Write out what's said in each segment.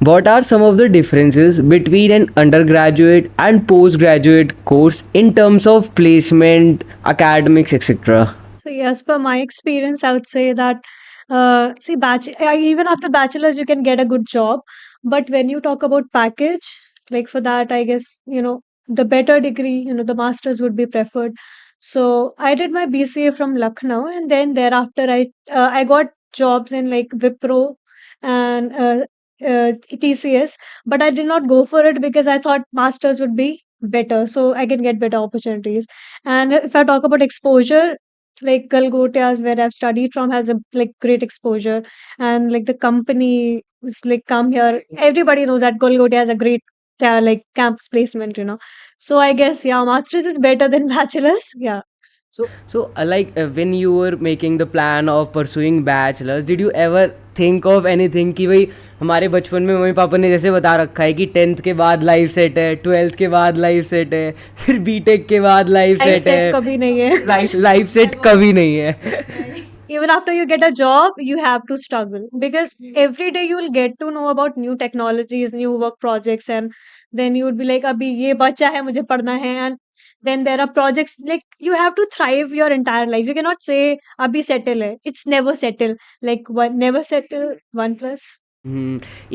What are some of the differences between an undergraduate and postgraduate course in terms of placement, academics, etc.? So yes, per my experience, I would say that see, even after bachelor's, you can get a good job. But when you talk about package, like for that, I guess the better degree, the masters would be preferred. So I did my BCA from Lucknow, and then thereafter, I got jobs in like Wipro and TCS, but I did not go for it because I thought masters would be better, so I can get better opportunities. And if I talk about exposure, like Galgotias, where I've studied from, has a like great exposure, and like the company is like come here. Everybody knows that Galgotia has a great like campus placement, So I guess yeah, masters is better than bachelor's. Yeah. So, when you were making the plan of pursuing bachelor's, did you ever think of anything कि भाई हमारे बचपन में mummy papa ने जैसे बता रखा है कि 10th के बाद लाइफ सेट है, 12th के बाद लाइफ सेट है, फिर बीटेक के बाद लाइफ लाइफ सेट सेट है, कभी नहीं है. लाइफ सेट कभी नहीं है. Even after you get a job, you have to struggle because every day you will get to know about new technologies, new work projects, and then you would be like, "Abhi ye bacha hai, mujhe padhna hai," and then there are projects like you have to thrive your entire life. You cannot say, "Abhi settle hai." It's never settle. Like one, never settle. One plus.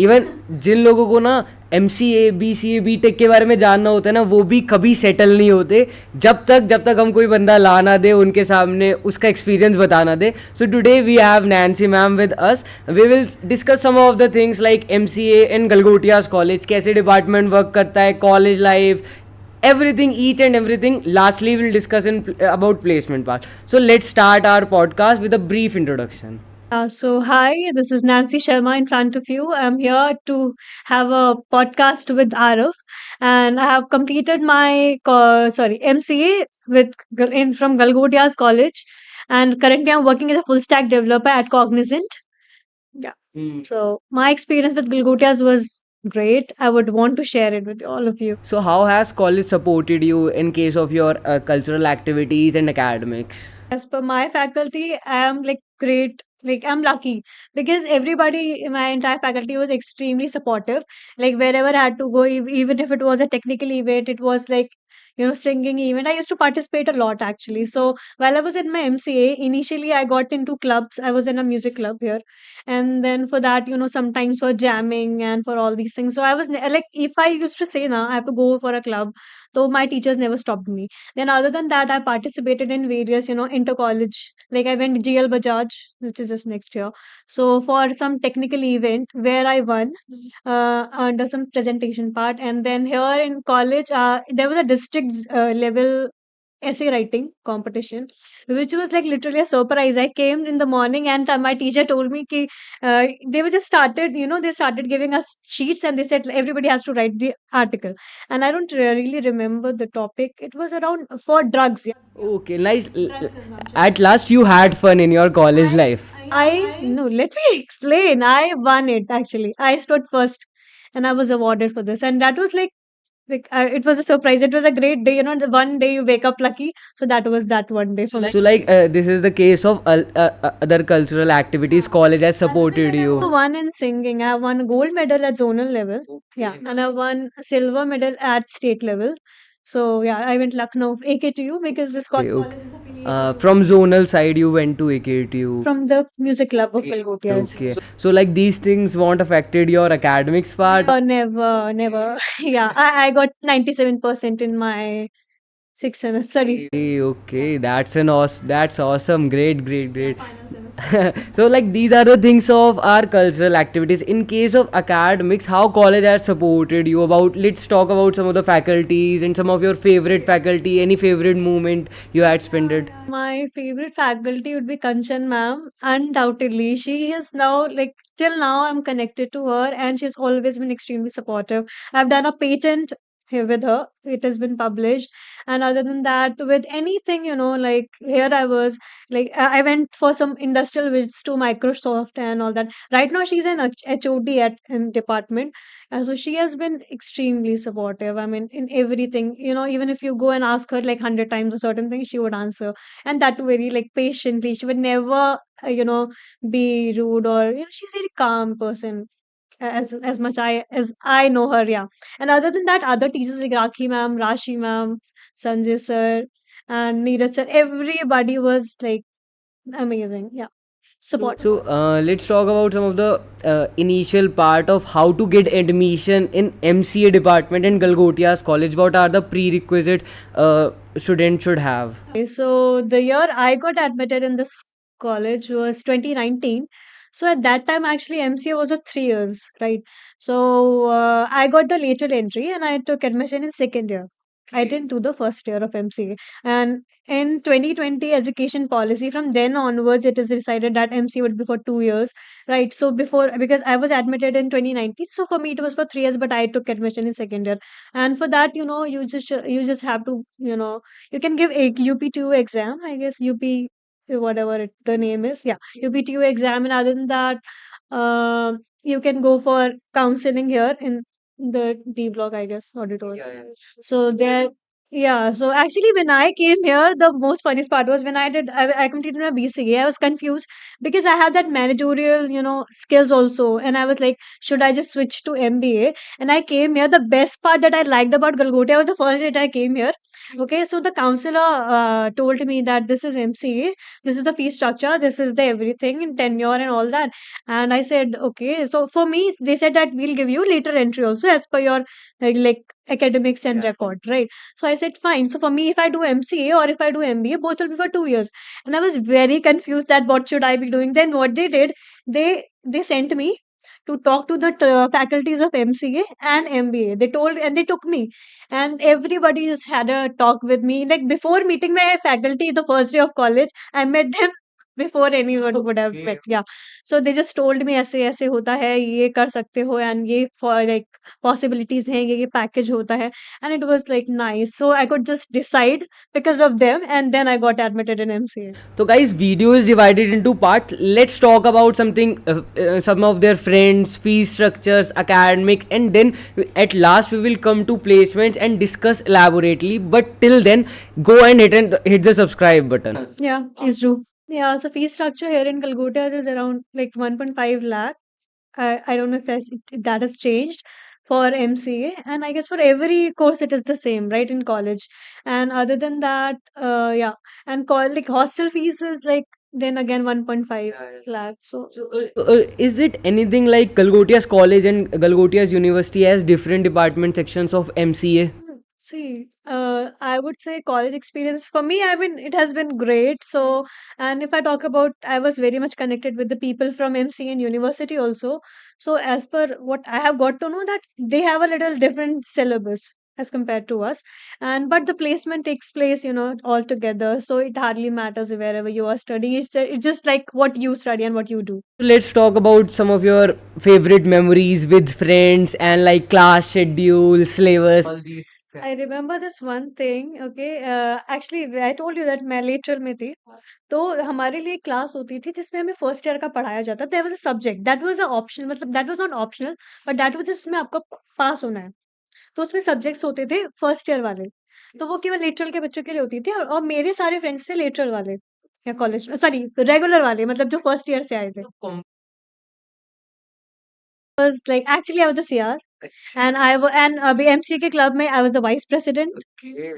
Even जिन लोगों को ना MCA, BCA, BTech के बारे में जानना होता है ना, वो भी कभी सेटल नहीं होते जब तक हम कोई बंदा ला ना दे उनके सामने, उसका एक्सपीरियंस बताना दे. So today we have Nancy ma'am with us. We will discuss some of the things like MCA in Galgotias college, कैसे डिपार्टमेंट वर्क करता है, college life, everything, each and everything. Lastly we'll discuss about placement part. So let's start our podcast with a brief introduction. So, hi, this is Nancy Sharma in front of you. I'm here to have a podcast with Arav, and I have completed my MCA from Galgodia's College, and currently I'm working as a full stack developer at Cognizant. Yeah. So my experience with Galgodia's was great. I would want to share it with all of you. So, how has college supported you in case of your cultural activities and academics? As per my faculty, I am like great. Like I'm lucky because everybody in my entire faculty was extremely supportive. Like wherever I had to go, even if it was a technical event, it was like singing event. I used to participate a lot actually. So while I was in my MCA, initially I got into clubs. I was in a music club here, and then for that, sometimes for jamming and for all these things. So I was like, if I used to say now I have to go for a club, so my teachers never stopped me. Then other than that, I participated in various, inter college. Like I went GL Bajaj, which is just next year. So for some technical event where I won under some presentation part, and then here in college, there was a district level essay writing competition, which was like literally a surprise. I came in the morning and my teacher told me ki, they were just started, they started giving us sheets and they said everybody has to write the article. And I don't really remember the topic. It was around for drugs. Yeah. Okay, nice. At last, you had fun in your college life. No, let me explain. I won it actually. I stood first and I was awarded for this. And that was like it was a surprise. It was a great day. The one day you wake up lucky. So that was that one day for me. So, this is the case of other cultural activities. College has supported you. Won in singing. I won a gold medal at zonal level. Yeah. And I won a silver medal at state level. So yeah, I went Lucknow AKTU because this Okay, college okay. is affiliated From zonal side, you went to AKTU. from the music club of Galgotias. Okay. So, like these things won't affected your academics part. Never, never. Yeah, I got 97% in my sixth semester. Sorry. Okay, okay, that's awesome. Great, great, great. So, like these are the things of our cultural activities. In case of academics, how college has supported you? About let's talk about some of the faculties and some of your favorite faculty. Any favorite moment you had spent it? My favorite faculty would be Kanchan ma'am. Undoubtedly, she is now like till now I'm connected to her, and she's always been extremely supportive. I've done a patent here with her. It has been published, and other than that, with anything like here I was like I went for some industrial visits to Microsoft and all that. Right now, she's an HOD at in department, and so she has been extremely supportive. I mean, in everything, even if you go and ask her like 100 times a certain thing, she would answer, and that too very like patiently. She would never, be rude or she's a very calm person. as much as I know her. Yeah, and other than that, other teachers like Rakhi ma'am, Rashi ma'am, Sanjay sir, and Neeraj sir, everybody was like amazing. Yeah, support. So let's talk about some of the initial part of how to get admission in MCA department in Galgotia's college. What are the prerequisite student should have? Okay, so the year I got admitted in this college was 2019. So at that time, actually, MCA was a 3 years, right? So I got the lateral entry and I took admission in second year. I didn't do the first year of MCA. And in 2020 education policy, from then onwards, it is decided that MCA would be for 2 years, right? So before, because I was admitted in 2019, so for me it was for 3 years, but I took admission in second year. And for that, you just have to, you can give a UP2 exam, I guess UP, whatever the name is. Yeah, UP2 exam. And other than that, you can go for counseling here in the D block, I guess, auditorium. So there, yeah. So actually, when I came here, the most funniest part was when I completed my BCA. I was confused because I had that managerial, skills also, and I was like, should I just switch to MBA? And I came here. The best part that I liked about Galgotia was the first day that I came here. Okay, so the counselor told me that this is MCA, this is the fee structure, this is the everything in tenure and all that. And I said, okay. So for me, they said that we'll give you later entry also as per your like academics and record, right? So I said, fine. So for me, if I do MCA or if I do MBA, both will be for 2 years. And I was very confused that what should I be doing. Then what they did, they sent me to talk to the faculties of MCA and MBA. They told and they took me, and everybody just had a talk with me. Like before meeting my faculty the first day of college, I met them before anyone would have met. Yeah. So they just told me ऐसे ऐसे होता है, ये कर सकते हो, and ये for like possibilities हैं, ये package होता है. And it was like nice. So I could just decide because of them, and then I got admitted in MCA. So guys, video is divided into parts. Let's talk about some of their friends, fee structures, academic, and then at last we will come to placements and discuss elaborately. But till then, go and hit the subscribe button. Yeah, please do. Yeah, so fee structure here in Calcutta is around like 1.5 lakh. I don't know if that has changed for MCA, and I guess for every course it is the same, right, in college. And other than that, yeah, and like hostel fees is like then again 1.5 lakh. So Is it anything like Galgotia's college and Galgotia's university has different department sections of MCA? See, I would say college experience for me, I mean, it has been great. So, and if I talk about, I was very much connected with the people from MC and university also. So, as per what I have got to know, that they have a little different syllabus as compared to us. And but the placement takes place, all together. So it hardly matters wherever you are studying. It's just like what you study and what you do. Let's talk about some of your favorite memories with friends and like class schedule, syllabus. I remember this one thing, okay, actually I told you that मैं lateral में थी, तो हमारे लिए class होती थी जिसमें हमें फर्स्ट ईयर का पढ़ाया जाता. There was a subject that was a optional, मतलब that was not optional, but that was जिसमें आपको पास होना है. तो उसमें सब्जेक्ट्स होते थे फर्स्ट ईयर वाले, तो वो केवल लेटरल के बच्चों के लिए होती थी. और मेरे सारे फ्रेंड्स थे लेटरल वाले या कॉलेज, सॉरी रेगुलर वाले, मतलब जो फर्स्ट ईयर से आए थे. Was like actually I was the CR, and and अभी एमसी के क्लब में I was the vice president.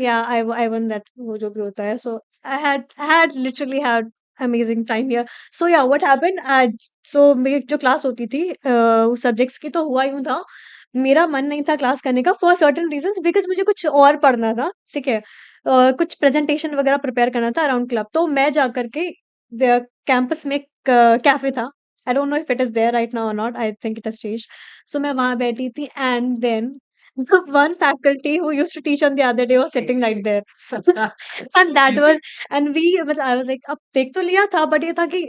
Yeah I won that, वो जो भी होता है. So I had literally had amazing time here. So yeah what happened, सो मेरी जो क्लास होती थी सब्जेक्ट्स की, तो हुआ यूं था, मेरा मन नहीं था क्लास करने का फॉर सर्टेन रीजंस, बिकॉज मुझे कुछ और पढ़ना था. ठीक है, कुछ प्रेजेंटेशन वगैरह प्रिपेयर करना था अराउंड क्लब. तो मैं जा करके कैंपस में कैफे था. I don't know if it is there right now or not. I think it has changed. So मैं वहाँ बैठी थी, and then the one faculty who used to teach on the other day was sitting right there. And that was, and we, मतलब I was like, अब देख तो लिया था, but ये था कि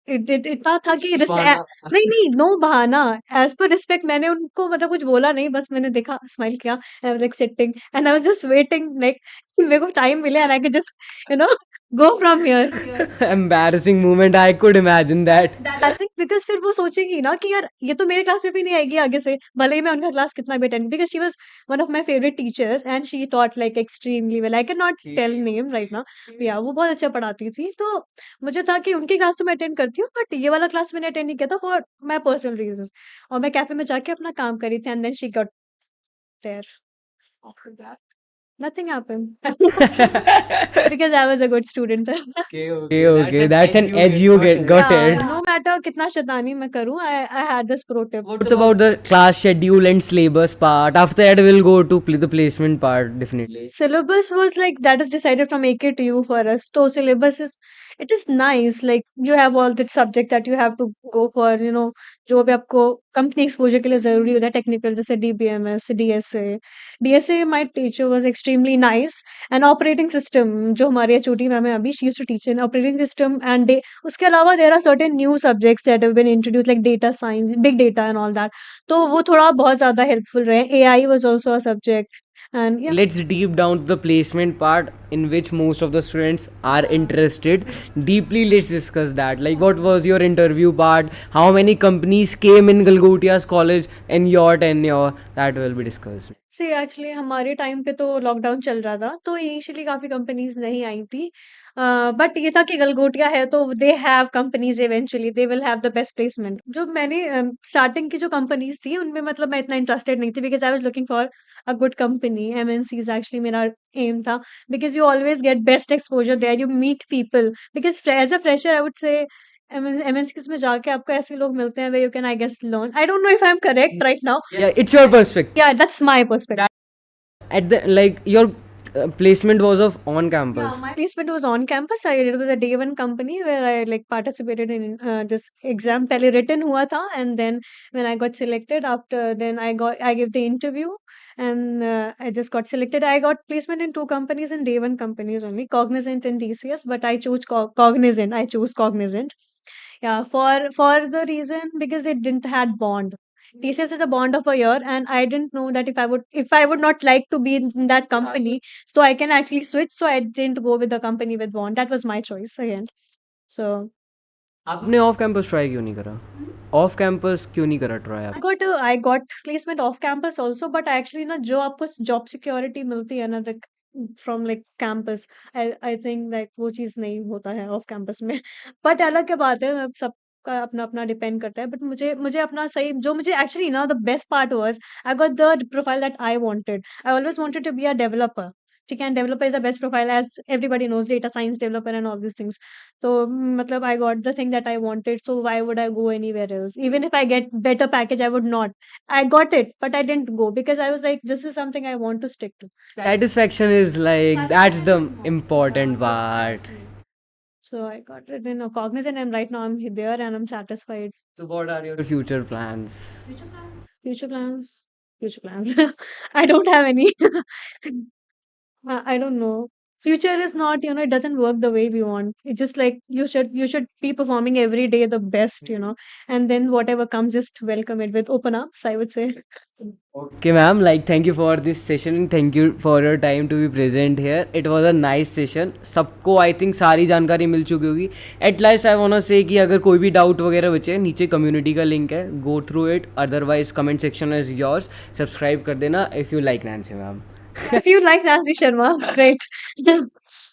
इतना था कि नहीं नहीं, नो बहाना. एज पर रिस्पेक्ट मैंने उनको मतलब कुछ बोला नहीं, बस मैंने देखा, स्माइल किया, I was like sitting and I was just waiting, like मेरे को टाइम मिले and I can just go from here. Embarrassing moment, I could imagine that. Embarrassing because फिर वो सोचेगी ना कि यार ये तो मेरे क्लास में भी नहीं आएगी आगे से, भले ही मैं उनका क्लास कितना भी attend, because she was one of my favourite teachers and she taught like extremely well. I can not tell name right now, या वो बहुत अच्छा पढ़ाती थी। तो मुझे था कि उनकी क्लास तो मैं अटेंड करती हूँ, बट ये वाला क्लास मैंने अटेंड नहीं किया था फॉर माय पर्सनल रीज़न्स, और मैं कैफ़े में जाके अपना काम कर रही थी and then she got there. After that nothing happened because I was a good student. Okay, that's an edge you got it. No matter कितना शैतानी मैं करूँ, I had this pro tip. What's about the class schedule and syllabus part? After that, we'll go to the placement part, definitely. Syllabus was like that is decided from AK to U for us. So syllabus is it is nice. Like you have all the subject that you have to go for. जो भी आपको company exposure के लिए ज़रूरी होता है technical, जैसे DBMS, DSA. DSA my teacher was extremely nice. And operating system जो हमारी HOD मैम है अभी, she used to teach in operating system and उसके अलावा there are certain new subjects that have been introduced like data science, big data and all that. तो वो थोड़ा बहुत ज़्यादा helpful रहे. AI was also a subject. And yeah, Let's deep down to the placement part in which most of the students are interested. Deeply, let's discuss that. Like, what was your interview part? How many companies came in Galgotia's college in your tenure? That will be discussed. see actually हमारे time पे तो lockdown चल रहा था, तो initially काफ़ी companies नहीं आई थी। बट ये था कि गलगोटिया है तो they have companies, eventually they will have the best placement. जो मैंने स्टार्टिंग की जो कंपनीज़ थी उनमें मतलब मैं इतना इंटरेस्टेड नहीं थी, because I was looking for a good company. MNCs actually मेरा एम था, because you always get best exposure there, you meet people. Because as a fresher I would say MNCs में जाके आपको ऐसे लोग मिलते हैं where you can I guess learn. I don't know if I am correct right now. Yeah, it's your perspective. Yeah that's my perspective. At the your placement was of on campus. My placement was on campus. It was a day one company where I like participated in this exam. पहले written हुआ था, and then when I got selected, after then I gave the interview, and I just got selected. I got placement in two companies, and day one companies only, Cognizant and TCS. But I chose Cognizant. I chose Cognizant. Yeah, for the reason because it didn't had bond. TCS is a bond of a year, and I didn't know that if I would not like to be in that company, so I can actually switch. So I didn't go with the company with bond. That was my choice again. So आपने off campus try क्यों नहीं करा? Off campus क्यों नहीं करा try I आप? got placement off campus also, but actually ना जो आपको job security मिलती है ना from like campus, I think like वो चीज़ नहीं होता है off campus में। but अलग क्या बात है, अब सबका अपना अपना डिपेंड करता है। बट मुझे मुझे अपना सही जो मुझे एक्चुअली ना the best part was I got the profile that I wanted. I always wanted to be a developer. ठीक है, developer is the best profile as everybody knows, data science developer and all this things. तो मतलब I got the thing that I wanted, so why would I go anywhere else? Even if I get better package, I would not. I got it, but I didn't go because I was like, this is something I want to stick to. Satisfaction is like that's the important part. So I got it in a Cognizant, and right now I'm there and I'm satisfied. So what are your future plans? Future plans? Future plans. I don't have any. I don't know. Future is not, it doesn't work the way we want. It's just like you should be performing every day the best, and then whatever comes, just welcome it with open arms, I would say. Okay, ma'am. Like, thank you for this session and thank you for your time to be present here. It was a nice session. सबको I think सारी जानकारी मिल चुकी होगी. At last I want to say कि अगर कोई भी डाउट वगैरह बचे, नीचे कम्युनिटी का लिंक है, go through it. Otherwise comment section is yours. Subscribe कर देना if you like Nancy ma'am. If you like Nancy Sharma, great.